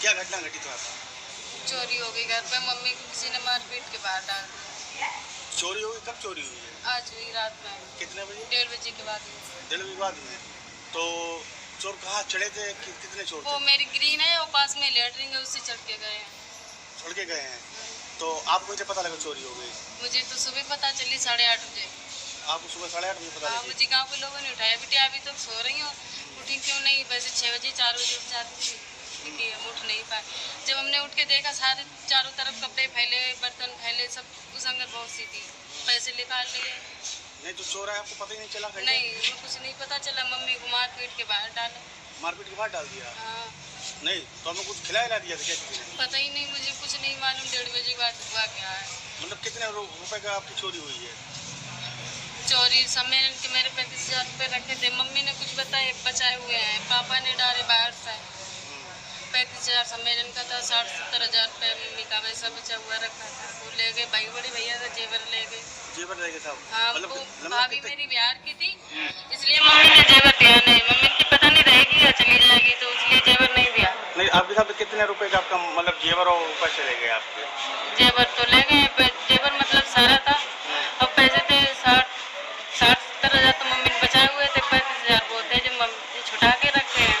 क्या घटना घटित हुआ था? चोरी हो गई घर पे, मम्मी को किसी ने मार पीट के बाहर डाल दिया। चोरी हुई? कब चोरी हुई है? आज हुई रात में। कितने बजे? 1:30 बजे के बाद हुई। 1:30 बजे बाद में। तो चोर कहाँ चढ़े थे? कितने चोर थे? वो मेरी ग्रीन है, वो पास में लेटरिंग है, उससे चढ़ के गए हैं। चढ़ के गए हैं? तो आपको कैसे पता लगा चोरी हो गई? मुझे तो सुबह पता चली 8:30 बजे। आपको सुबह 8:30 बजे पता हाँ, लगी? मुझे गांव के लोगों ने उठाया, बेटी अभी तो सो रही हो, उठी क्यों नहीं? वैसे 6 बजे 4 बजे उठ जाती थी, लेकिन हम उठ नहीं पाए। जब हमने उठ के देखा, सारे चारों तरफ कपड़े फैले, बर्तन फैले, सब उस बहुत सी थी, पैसे निकाल लिए। नहीं तो चोर है, आपको पता ही नहीं चला? नहीं, कुछ नहीं पता चला। मम्मी को मार पीट के बाहर डाला। मारपीट के बाद डाल दिया? हाँ। नहीं तो हमें कुछ खिलाया दिया था क्या किसी ने? पता ही नहीं, मुझे कुछ नहीं मालूम। 1:30 बजे के बाद हुआ क्या है। मतलब कितने रुपए का आपकी चोरी हुई है? चोरी सम्मेलन के मेरे 35,000 रुपये रखे थे, मम्मी ने कुछ बचाए हुए हैं, पापा ने डाले बाहर से। 35,000 सम्मेलन का था, 60-70,000 रुपये मम्मी का वैसा बचा हुआ रखा था, वो ले गए। भाई बड़े भैया का जेवर ले गए। जेवर ले गए साहब? हाँ, मतलब वो भाभी मेरी बिहार की थी, इसलिए मम्मी ने जेवर दिया नहीं। मम्मी की पता नहीं रहेगी या चली जाएगी, तो इसलिए जेवर नहीं दिया। नहीं, आपके साथ कितने रुपए का आपका मतलब जेवर और पैसे ले गए आपके? जेवर तो ले गए, जेवर मतलब सारा था, और पैसे थे 60-70,000 तो मम्मी ने बचाए हुए थे। 35,000 वो थे जो मम्मी छुटा के रखे हैं।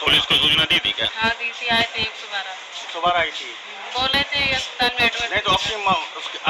पुलिस को सूचना दी थी क्या? हाँ दी थी, आए थे 112। 112 आई थी? बोले थे अस्पताल में एडमिट। नहीं तो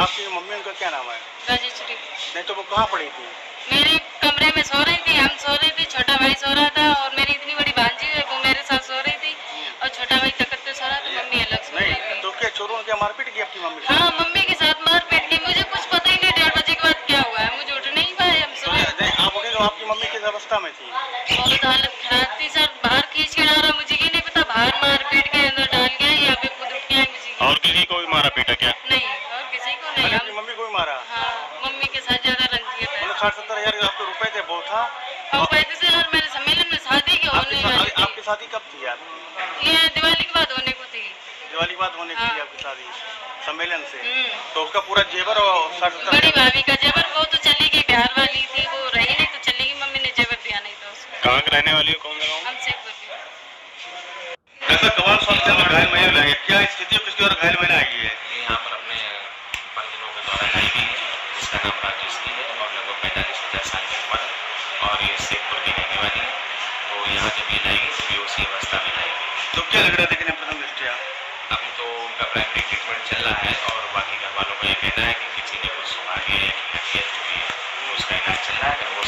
आपकी मम्मी उनका क्या नाम है? रजिस्ट्री। नहीं तो वो कहाँ पड़ी थी? मेरे कमरे में सो रही थी, हम सो रहे थे, छोटा भाई सो रहा था, और मेरी इतनी बड़ी भांजी है वो मेरे साथ सो रही थी, और छोटा भाई तकत पे सो रहा था, मम्मी अलग सो रही थी। तो क्या चोरों ने क्या मारपीट की आपकी मम्मी? हाँ, मम्मी के साथ मारपीट की। मुझे कुछ पता ही नहीं 1:30 बजे के बाद क्या हुआ है, मुझे उठ नहीं पाए, हम सो रहे थे। आप उठे तो आपकी मम्मी किस अवस्था में थी? बहुत हालत खराब थी सर, बाहर खींच के डाला, मुझे ये नहीं पता बाहर मार पीट के अंदर डाल गया या फिर खुद उठ गया। मुझे और किसी को भी मारा पीटा क्या? नहीं, और किसी को नहीं। आपकी मम्मी को भी मारा? हाँ, मम्मी के साथ ज्यादा रंजियत है। मतलब 60-70,000 आपके रुपए थे वो था? और 35,000 मेरे सम्मेलन में शादी की होने वाली थी। आपकी शादी कब थी आपकी? ये दिवाली के बाद होने को थी। दिवाली के बाद होने की हाँ। आपकी शादी सम्मेलन से? तो उसका पूरा जेवर और 60-70 बड़ी भाभी का जेवर, वो तो चली गई, बिहार वाली थी, वो रही नहीं तो चलेगी। मम्मी ने जेवर दिया नहीं था उसको। कहाँ के रहने वाली हो? कौन सा गाँव? हम शेखपुर के। ऐसा कमाल स्वास्थ्य में घायल महिला है, क्या स्थिति है? किसकी और घायल महिला आई है? यहाँ पर अपने परिजनों के द्वारा लाई गई है, जिसका नाम राजेश्री है और लगभग 45,000 साल की उम्र है, और ये शेखपुर की रहने वाली है। तो यहाँ जब ये लाई गई तो बेहोशी अवस्था में लाई गई। तो क्या लग रहा है देखने में प्रथम दृष्टया? अभी तो उनका प्राइमरी ट्रीटमेंट चल रहा है, और बाकी घर वालों का ये कहना है कि किसी ने कुछ आगे या चुकी है, तो उसका इलाज चल रहा है। अगर वो